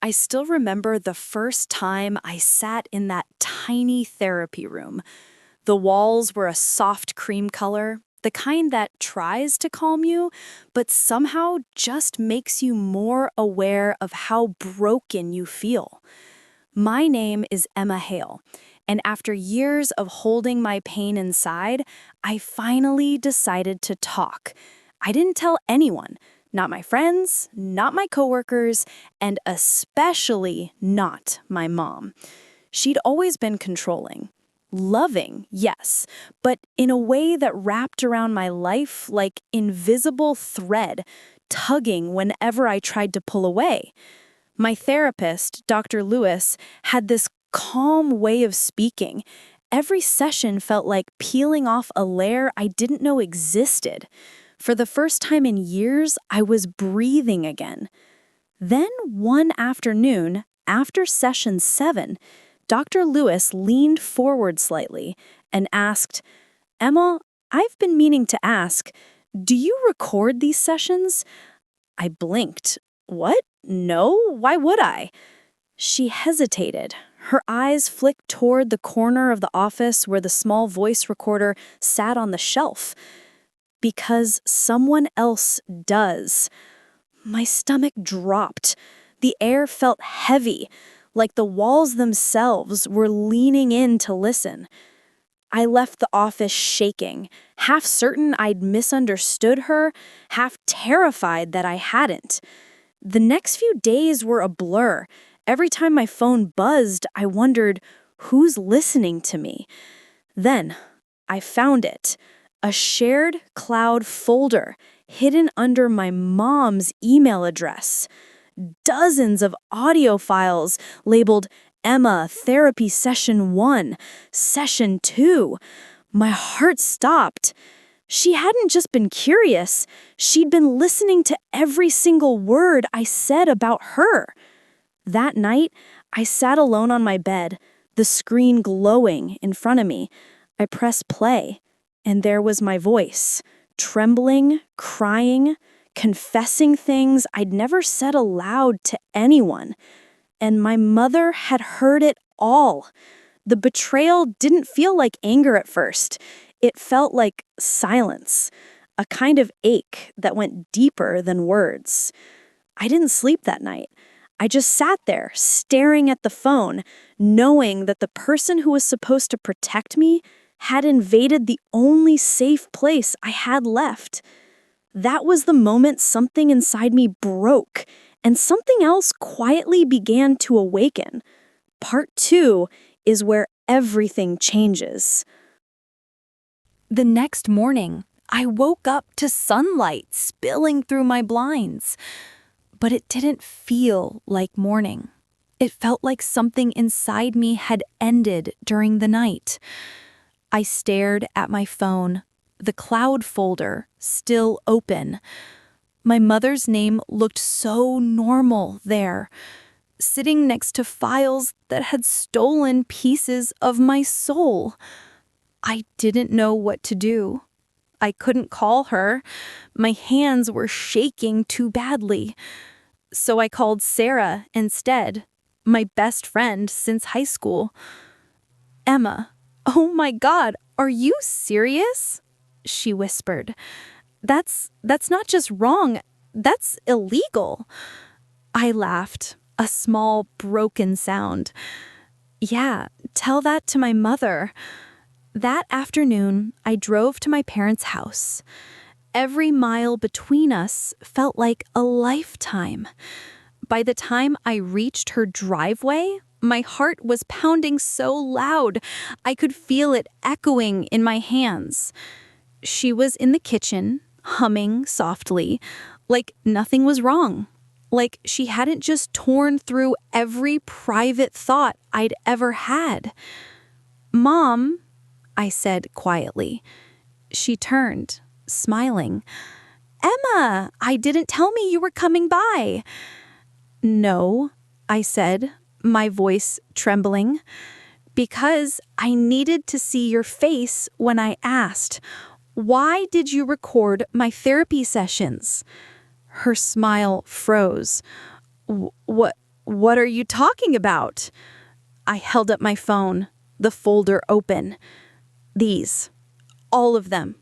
I still remember the first time I sat in that tiny therapy room. The walls were a soft cream color, the kind that tries to calm you, but somehow just makes you more aware of how broken you feel. My name is Emma Hale, and after years of holding my pain inside, I finally decided to talk. I didn't tell anyone, not my friends, not my coworkers, and especially not my mom. She'd always been controlling. Loving, yes, but in a way that wrapped around my life like invisible thread, tugging whenever I tried to pull away. My therapist, Dr. Lewis, had this calm way of speaking. Every session felt like peeling off a layer I didn't know existed. For the first time in years, I was breathing again. Then one afternoon, after session 7, Dr. Lewis leaned forward slightly and asked, "Emma, I've been meaning to ask, do you record these sessions?" I blinked. "What? No, why would I?" She hesitated. Her eyes flicked toward the corner of the office where the small voice recorder sat on the shelf. "Because someone else does." My stomach dropped. The air felt heavy, like the walls themselves were leaning in to listen. I left the office shaking, half certain I'd misunderstood her, half terrified that I hadn't. The next few days were a blur. Every time my phone buzzed, I wondered, who's listening to me? Then, I found it. A shared cloud folder hidden under my mom's email address. Dozens of audio files labeled Emma Therapy Session 1, Session 2. My heart stopped. She hadn't just been curious, she'd been listening to every single word I said about her. That night, I sat alone on my bed, the screen glowing in front of me. I pressed play, and there was my voice, trembling, crying, confessing things I'd never said aloud to anyone. And my mother had heard it all. The betrayal didn't feel like anger at first. It felt like silence, a kind of ache that went deeper than words. I didn't sleep that night. I just sat there, staring at the phone, knowing that the person who was supposed to protect me had invaded the only safe place I had left. That was the moment something inside me broke, and something else quietly began to awaken. Part 2 is where everything changes. The next morning, I woke up to sunlight spilling through my blinds. But it didn't feel like morning. It felt like something inside me had ended during the night. I stared at my phone, the cloud folder still open. My mother's name looked so normal there, sitting next to files that had stolen pieces of my soul. I didn't know what to do. I couldn't call her. My hands were shaking too badly. So I called Sarah instead, my best friend since high school. "Emma, oh my God, are you serious?" she whispered. That's not just wrong, that's illegal." I laughed, a small, broken sound. "Yeah, tell that to my mother." That afternoon, I drove to my parents' house. Every mile between us felt like a lifetime. By the time I reached her driveway, my heart was pounding so loud I could feel it echoing in my hands. She was in the kitchen, humming softly, like nothing was wrong. Like she hadn't just torn through every private thought I'd ever had. "Mom," I said quietly. She turned, smiling. "Emma, I didn't tell me you were coming by." "No," I said, my voice trembling, "because I needed to see your face when I asked, 'Why did you record my therapy sessions?'" Her smile froze. What What are you talking about? I held up my phone, the folder open. These, all of them.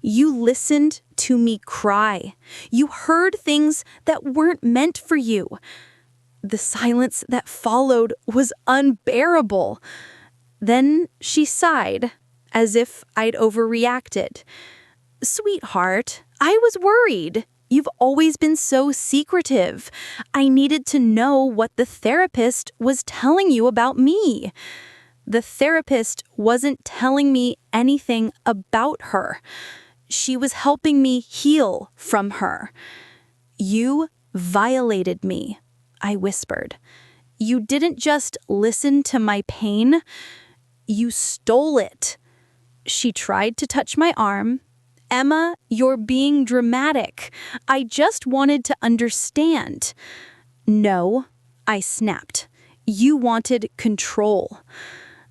You listened to me cry. You heard things that weren't meant for you. The silence that followed was unbearable. Then she sighed, as if I'd overreacted. Sweetheart, I was worried. You've always been so secretive. I needed to know what the therapist was telling you about me. The therapist wasn't telling me anything about her. She was helping me heal from her. You violated me, I whispered. You didn't just listen to my pain, you stole it. She tried to touch my arm. Emma, you're being dramatic. I just wanted to understand. No, I snapped. You wanted control.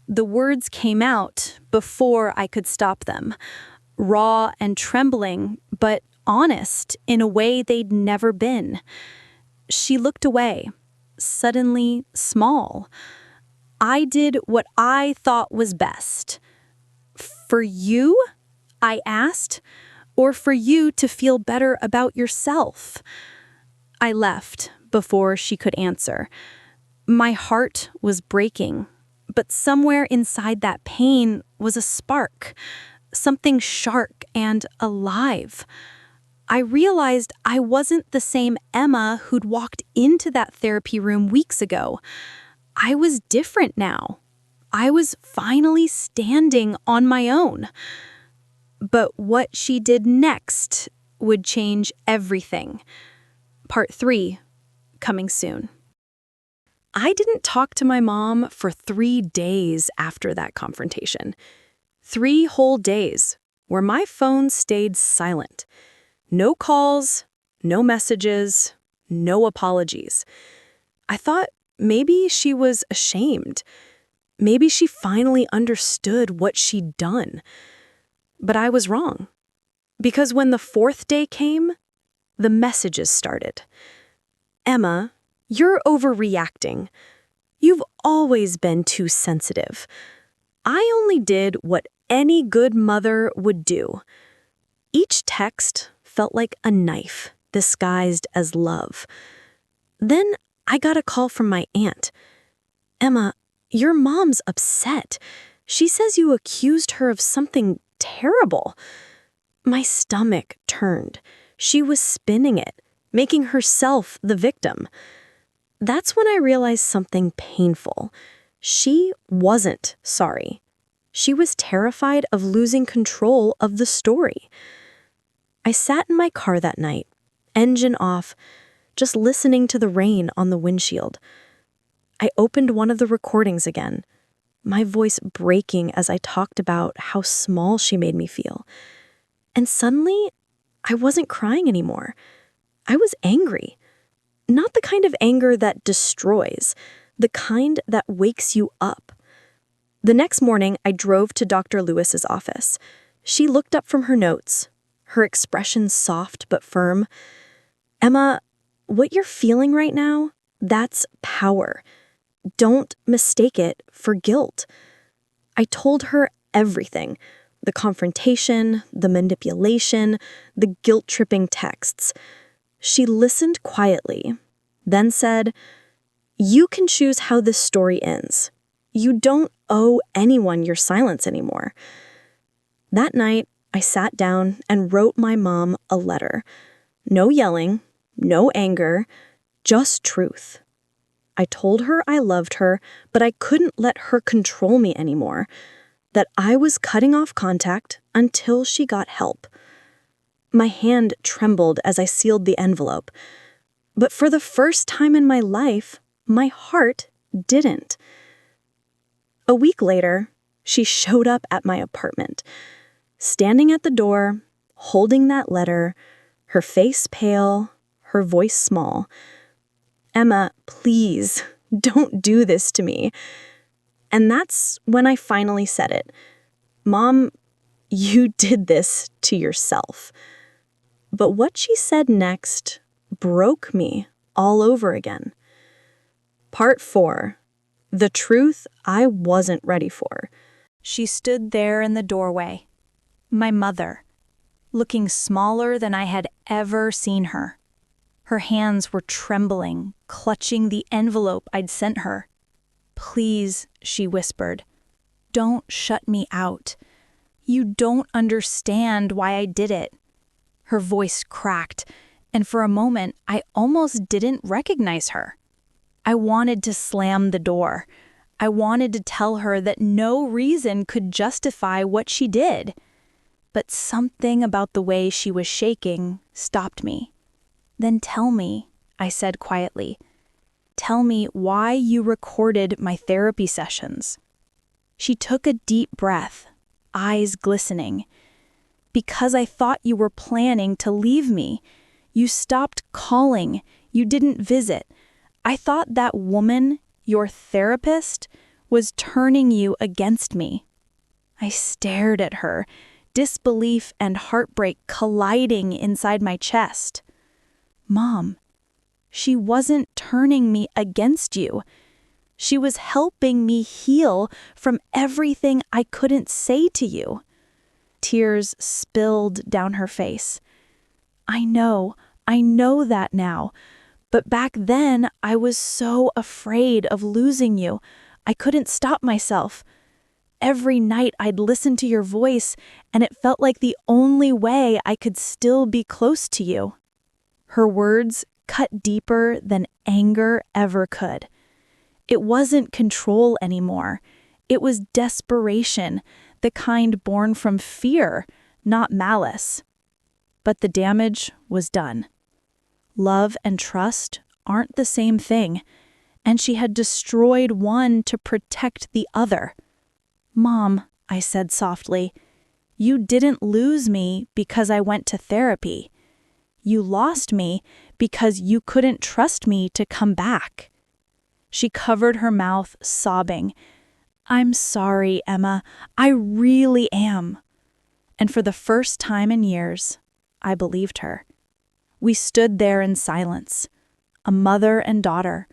The words came out before I could stop them. Raw and trembling, but honest in a way they'd never been. She looked away, suddenly small. I did what I thought was best. For you? I asked. Or for you to feel better about yourself? I left before she could answer. My heart was breaking, but somewhere inside that pain was a spark. Something sharp and alive. I realized I wasn't the same Emma who'd walked into that therapy room weeks ago. I was different now. I was finally standing on my own. But what she did next would change everything. Part 3, coming soon. I didn't talk to my mom for 3 days after that confrontation. 3 whole days where my phone stayed silent. No calls, no messages, no apologies. I thought maybe she was ashamed. Maybe she finally understood what she'd done. But I was wrong. Because when the 4th day came, the messages started. Emma, you're overreacting. You've always been too sensitive. I only did what any good mother would do. Each text felt like a knife disguised as love. Then I got a call from my aunt. Emma, your mom's upset. She says you accused her of something terrible. My stomach turned. She was spinning it, making herself the victim. That's when I realized something painful. She wasn't sorry. She was terrified of losing control of the story. I sat in my car that night, engine off, just listening to the rain on the windshield. I opened one of the recordings again, my voice breaking as I talked about how small she made me feel. And suddenly, I wasn't crying anymore. I was angry. Not the kind of anger that destroys, the kind that wakes you up. The next morning, I drove to Dr. Lewis's office. She looked up from her notes, her expression soft but firm. Emma, what you're feeling right now, that's power. Don't mistake it for guilt. I told her everything. The confrontation, the manipulation, the guilt-tripping texts. She listened quietly, then said, "You can choose how this story ends. You don't owe anyone your silence anymore." That night, I sat down and wrote my mom a letter. No yelling, no anger, just truth. I told her I loved her, but I couldn't let her control me anymore. That I was cutting off contact until she got help. My hand trembled as I sealed the envelope. But for the first time in my life, my heart didn't. A week later, she showed up at my apartment. Standing at the door, holding that letter, her face pale, her voice small. "Emma, please, don't do this to me." And that's when I finally said it. "Mom, you did this to yourself." But what she said next broke me all over again. Part 4. The Truth I Wasn't Ready For. She stood there in the doorway, my mother, looking smaller than I had ever seen her. Her hands were trembling, clutching the envelope I'd sent her. "Please," she whispered, "don't shut me out. You don't understand why I did it." Her voice cracked, and for a moment I almost didn't recognize her. I wanted to slam the door. I wanted to tell her that no reason could justify what she did. But something about the way she was shaking stopped me. "Then tell me," I said quietly. "Tell me why you recorded my therapy sessions." She took a deep breath, eyes glistening. "Because I thought you were planning to leave me. You stopped calling. You didn't visit. I thought that woman, your therapist, was turning you against me." I stared at her, disbelief and heartbreak colliding inside my chest. "Mom, she wasn't turning me against you. She was helping me heal from everything I couldn't say to you." Tears spilled down her face. I know that now. But back then, I was so afraid of losing you. I couldn't stop myself. Every night I'd listen to your voice, and it felt like the only way I could still be close to you." Her words cut deeper than anger ever could. It wasn't control anymore. It was desperation, the kind born from fear, not malice. But the damage was done. Love and trust aren't the same thing, and she had destroyed one to protect the other. "Mom," I said softly, "you didn't lose me because I went to therapy. You lost me because you couldn't trust me to come back." She covered her mouth, sobbing. "I'm sorry, Emma. I really am." And for the first time in years, I believed her. We stood there in silence, a mother and daughter,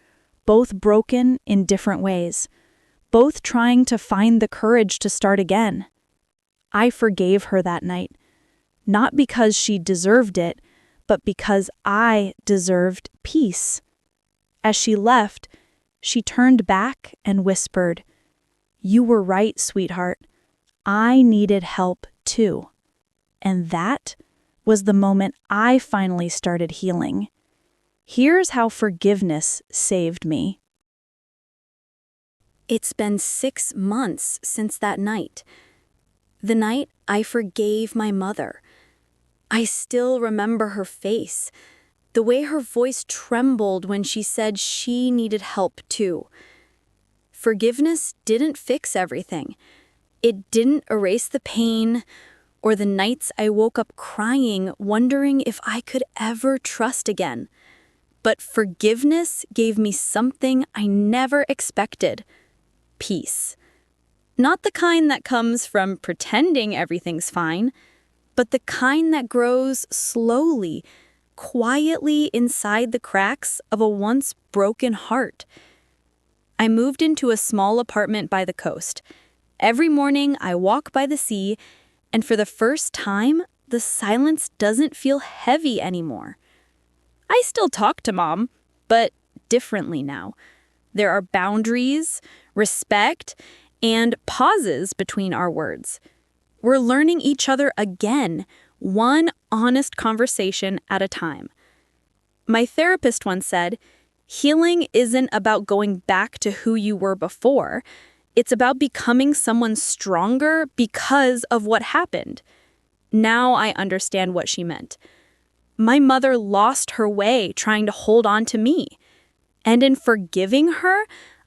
both broken in different ways, both trying to find the courage to start again. I forgave her that night, not because she deserved it, but because I deserved peace. As she left, she turned back and whispered, "You were right, sweetheart. I needed help too." And that was the moment I finally started healing. Here's how forgiveness saved me. It's been 6 months since that night. The night I forgave my mother. I still remember her face, the way her voice trembled when she said she needed help too. Forgiveness didn't fix everything. It didn't erase the pain, or the nights I woke up crying, wondering if I could ever trust again. But forgiveness gave me something I never expected: peace. Not the kind that comes from pretending everything's fine, but the kind that grows slowly, quietly inside the cracks of a once broken heart. I moved into a small apartment by the coast. Every morning I walk by the sea, and for the first time, the silence doesn't feel heavy anymore. I still talk to Mom, but differently now. There are boundaries, respect, and pauses between our words. We're learning each other again, one honest conversation at a time. My therapist once said, "Healing isn't about going back to who you were before. It's about becoming someone stronger because of what happened." Now I understand what she meant. My mother lost her way trying to hold on to me. And in forgiving her,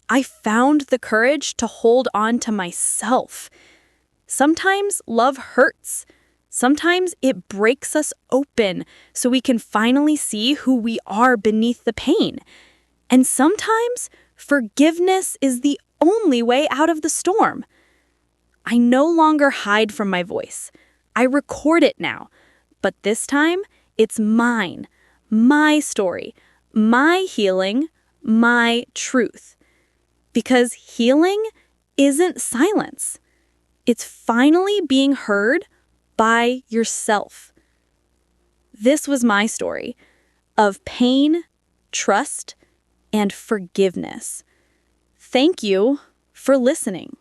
I found the courage to hold on to myself. Sometimes love hurts. Sometimes it breaks us open so we can finally see who we are beneath the pain. And sometimes forgiveness is the only way out of the storm. I no longer hide from my voice. I record it now. But this time, it's mine, my story, my healing, my truth. Because healing isn't silence. It's finally being heard by yourself. This was my story of pain, trust, and forgiveness. Thank you for listening.